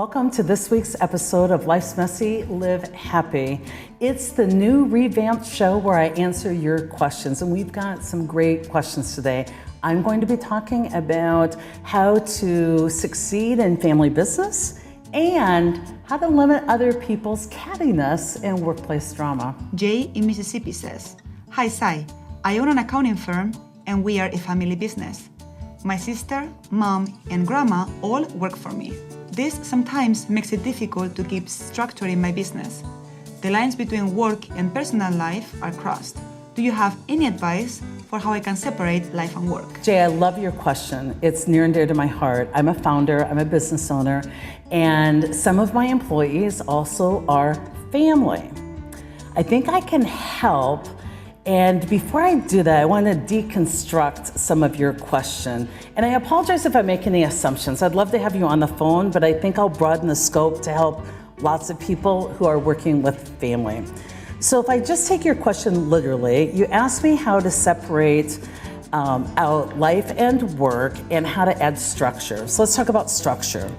Welcome to this week's episode of Life's Messy, Live Happy. It's the new revamped show where I answer your questions, and we've got some great questions today. I'm going to be talking about how to succeed in family business and how to limit other people's cattiness and workplace drama. Jay in Mississippi says, "Hi, Sai. I own an accounting firm and we are a family business. My sister, mom, and grandma all work for me. This sometimes makes it difficult to keep structure in my business. The lines between work and personal life are crossed. Do you have any advice for how I can separate life and work?" Jay, I love your question. It's near and dear to my heart. I'm a founder, I'm a business owner, and some of my employees also are family. I think I can help. And before I do that, I want to deconstruct some of your question. And I apologize if I make any assumptions. I'd love to have you on the phone, but I think I'll broaden the scope to help lots of people who are working with family. So if I just take your question literally, you asked me how to separate out life and work and how to add structure. So let's talk about structure.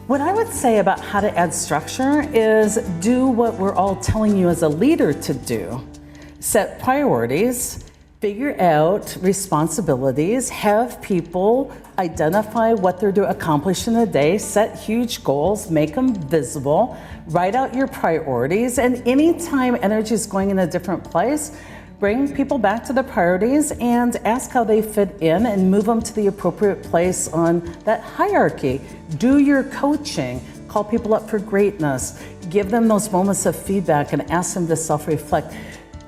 What I would say about how to add structure is do what we're all telling you as a leader to do. Set priorities, figure out responsibilities, have people identify what they're to accomplish in a day, set huge goals, make them visible, write out your priorities, and anytime energy is going in a different place, bring people back to the priorities and ask how they fit in and move them to the appropriate place on that hierarchy. Do your coaching, call people up for greatness, give them those moments of feedback and ask them to self-reflect.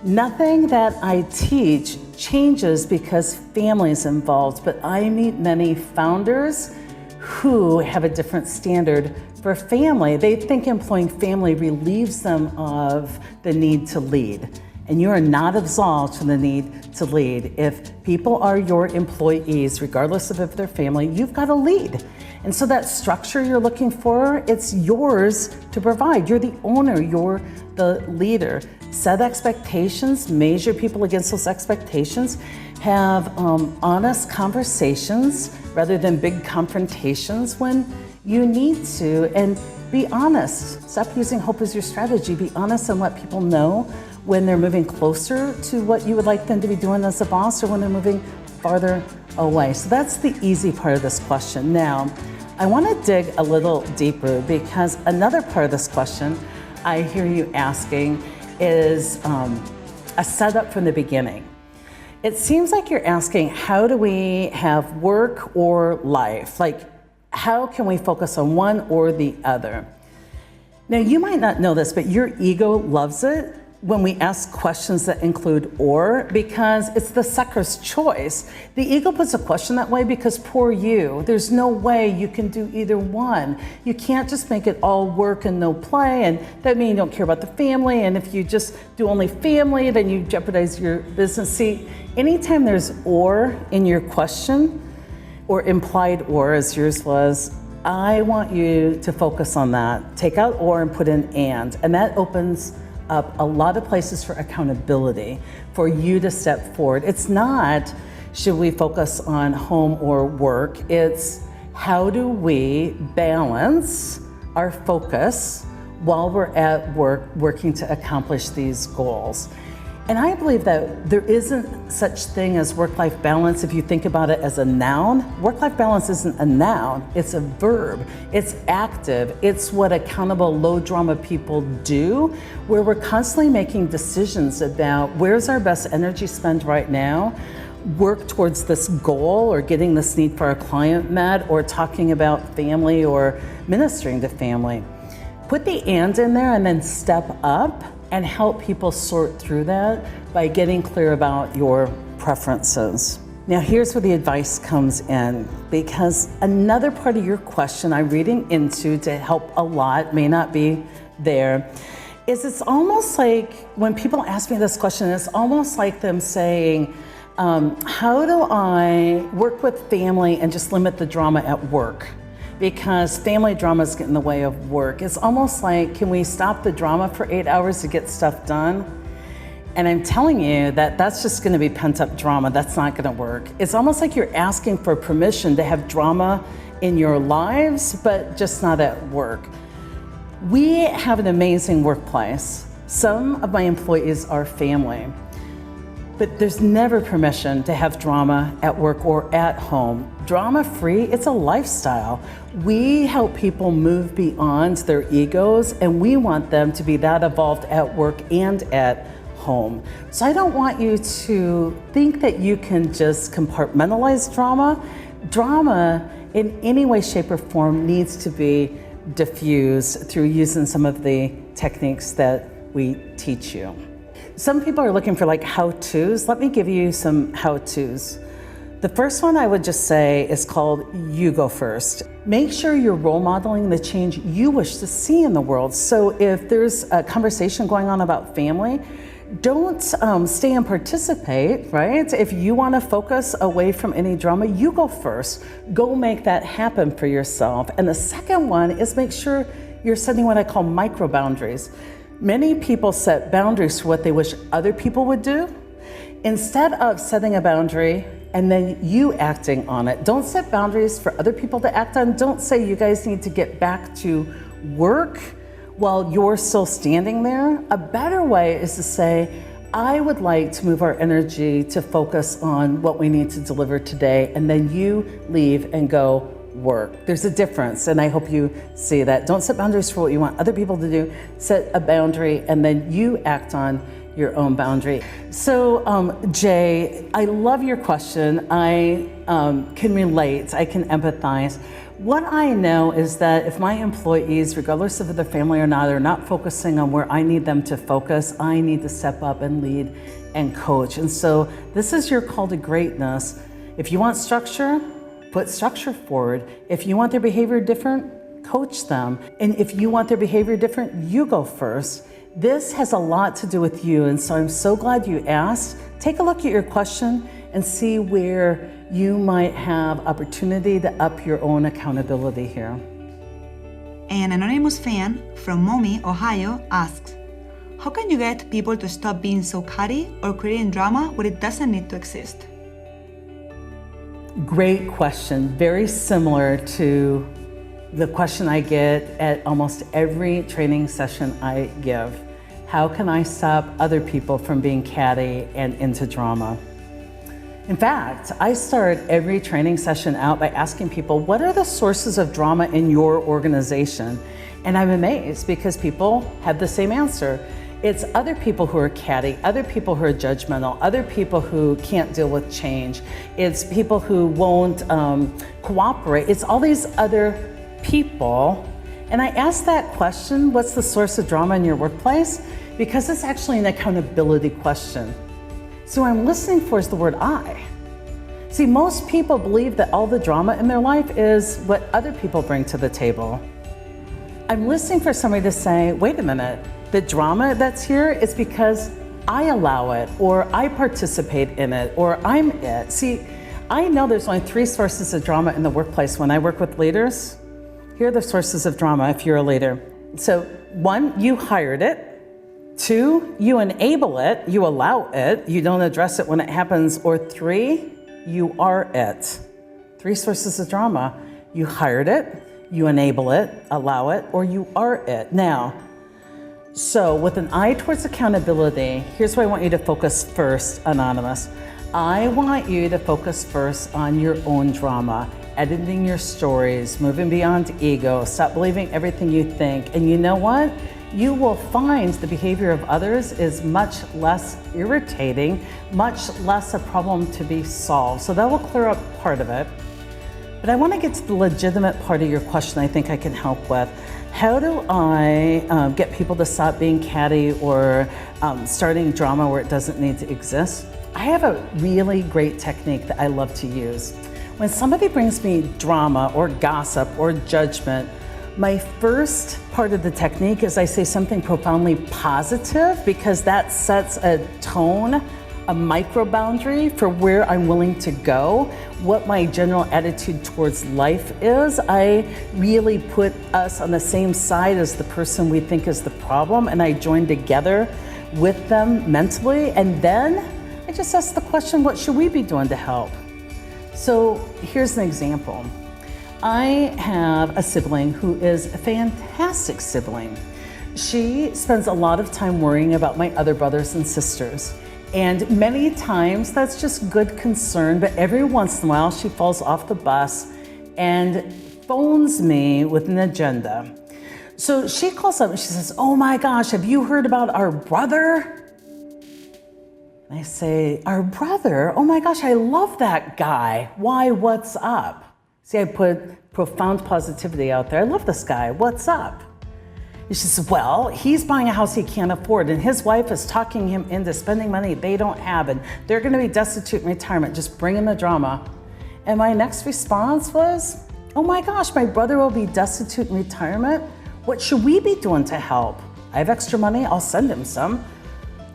Nothing that I teach changes because family is involved, but I meet many founders who have a different standard for family. They think employing family relieves them of the need to lead. And you are not absolved from the need to lead. If people are your employees, regardless of if they're family, you've got to lead. And so that structure you're looking for, it's yours to provide. You're the owner, you're the leader. Set expectations, measure people against those expectations, have honest conversations rather than big confrontations when you need to, and be honest. Stop using hope as your strategy. Be honest and let people know when they're moving closer to what you would like them to be doing as a boss or when they're moving farther away. So that's the easy part of this question. Now, I want to dig a little deeper because another part of this question I hear you asking is a setup from the beginning. It seems like you're asking, how do we have work or life? Like, how can we focus on one or the other? Now, you might not know this, but your ego loves it when we ask questions that include or, because it's the sucker's choice. The ego puts a question that way because poor you. There's no way you can do either one. You can't just make it all work and no play, and that means you don't care about the family, and if you just do only family, then you jeopardize your business. See, anytime there's or in your question, or implied or as yours was, I want you to focus on that. Take out or and put in and that opens up a lot of places for accountability, for you to step forward. It's not, should we focus on home or work? It's how do we balance our focus while we're at work, working to accomplish these goals? And I believe that there isn't such thing as work-life balance if you think about it as a noun. Work-life balance isn't a noun, it's a verb. It's active. It's what accountable, low-drama people do, where we're constantly making decisions about where's our best energy spent right now, work towards this goal or getting this need for our client met, or talking about family or ministering to family. Put the and in there and then step up and help people sort through that by getting clear about your preferences. Now, here's where the advice comes in, because another part of your question I'm reading into to help a lot, may not be there, is it's almost like when people ask me this question, it's almost like them saying, how do I work with family and just limit the drama at work? Because family dramas get in the way of work. It's almost like, can we stop the drama for 8 hours to get stuff done? And I'm telling you that that's just gonna be pent up drama. That's not gonna work. It's almost like you're asking for permission to have drama in your lives, but just not at work. We have an amazing workplace. Some of my employees are family, but there's never permission to have drama at work or at home. Drama-free, it's a lifestyle. We help people move beyond their egos, and we want them to be that evolved at work and at home. So I don't want you to think that you can just compartmentalize drama. Drama, in any way, shape, or form, needs to be diffused through using some of the techniques that we teach you. Some people are looking for like how-tos. Let me give you some how-tos. The first one I would just say is called You Go First. Make sure you're role modeling the change you wish to see in the world. So if there's a conversation going on about family, don't stay and participate, right? If you want to focus away from any drama, you go first. Go make that happen for yourself. And the second one is make sure you're setting what I call micro boundaries. Many people set boundaries for what they wish other people would do. Instead of setting a boundary and then you acting on it, don't set boundaries for other people to act on. Don't say you guys need to get back to work while you're still standing there. A better way is to say, I would like to move our energy to focus on what we need to deliver today, and then you leave and go work. There's a difference, and I hope you see that. Don't set boundaries for what you want other people to do. Set a boundary, and then you act on your own boundary. So, Jay, I love your question. I can relate, I can empathize. What I know is that if my employees, regardless of if they're family or not, are not focusing on where I need them to focus, I need to step up and lead and coach. And so this is your call to greatness. If you want structure, put structure forward. If you want their behavior different, coach them. And if you want their behavior different, you go first. This has a lot to do with you, and so I'm so glad you asked. Take a look at your question and see where you might have opportunity to up your own accountability here. An anonymous fan from Maumee, Ohio asks, how can you get people to stop being so catty or creating drama when it doesn't need to exist? Great question. Very similar to the question I get at almost every training session I give. How can I stop other people from being catty and into drama? In fact, I start every training session out by asking people, what are the sources of drama in your organization? And I'm amazed because people have the same answer. It's other people who are catty, other people who are judgmental, other people who can't deal with change. It's people who won't cooperate. It's all these other people. And I ask that question, what's the source of drama in your workplace? Because it's actually an accountability question. So what I'm listening for is the word I. See, most people believe that all the drama in their life is what other people bring to the table. I'm listening for somebody to say, wait a minute, the drama that's here is because I allow it, or I participate in it, or I'm it. See, I know there's only 3 sources of drama in the workplace when I work with leaders. Here are the sources of drama if you're a leader. So 1, you hired it. 2, you enable it, you allow it, you don't address it when it happens. Or 3, you are it. 3 sources of drama. You hired it, you enable it, allow it, or you are it. Now, so with an eye towards accountability, here's where I want you to focus first, Anonymous. I want you to focus first on your own drama. Editing your stories, moving beyond ego, stop believing everything you think. And you know what? You will find the behavior of others is much less irritating, much less a problem to be solved. So that will clear up part of it. But I want to get to the legitimate part of your question I think I can help with. How do I get people to stop being catty or starting drama where it doesn't need to exist? I have a really great technique that I love to use. When somebody brings me drama or gossip or judgment, my first part of the technique is I say something profoundly positive because that sets a tone, a micro boundary for where I'm willing to go, what my general attitude towards life is. I really put us on the same side as the person we think is the problem, and I join together with them mentally. And then I just ask the question, what should we be doing to help? So here's an example. I have a sibling who is a fantastic sibling. She spends a lot of time worrying about my other brothers and sisters. And many times that's just good concern, but every once in a while she falls off the bus and phones me with an agenda. So she calls up and she says, "Oh my gosh, have you heard about our brother?" And I say, "Our brother? Oh my gosh, I love that guy. Why, what's up?" See, I put profound positivity out there. I love this guy. What's up? And she says, "Well, he's buying a house he can't afford, and his wife is talking him into spending money they don't have, and they're going to be destitute in retirement. Just bring in the drama." And my next response was, "Oh my gosh, my brother will be destitute in retirement. What should we be doing to help? I have extra money. I'll send him some.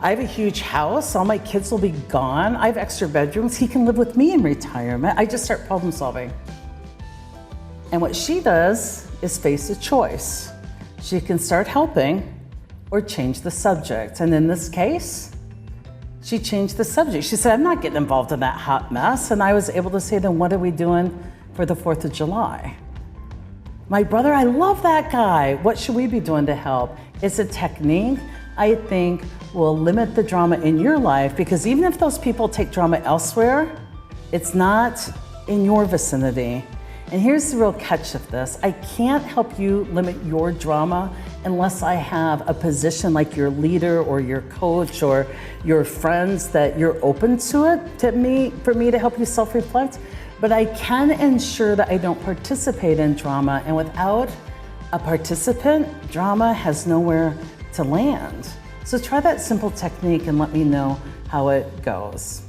I have a huge house. All my kids will be gone. I have extra bedrooms. He can live with me in retirement." I just start problem solving. And what she does is face a choice. She can start helping or change the subject. And in this case, she changed the subject. She said, "I'm not getting involved in that hot mess." And I was able to say, "Then what are we doing for the 4th of July? My brother, I love that guy. What should we be doing to help?" It's a technique I think will limit the drama in your life, because even if those people take drama elsewhere, it's not in your vicinity. And here's the real catch of this. I can't help you limit your drama unless I have a position like your leader or your coach or your friends that you're open to it for me to help you self-reflect. But I can ensure that I don't participate in drama, and without a participant, drama has nowhere to land. So try that simple technique and let me know how it goes.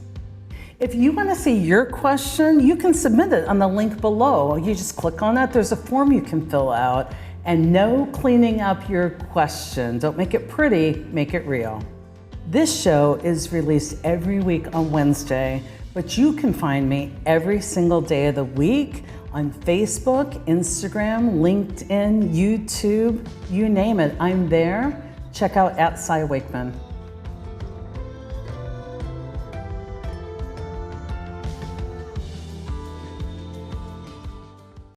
If you want to see your question, you can submit it on the link below. You just click on that. There's a form you can fill out, and no cleaning up your question. Don't make it pretty, make it real. This show is released every week on Wednesday, but you can find me every single day of the week on Facebook, Instagram, LinkedIn, YouTube, you name it. I'm there. Check out @Wakeman.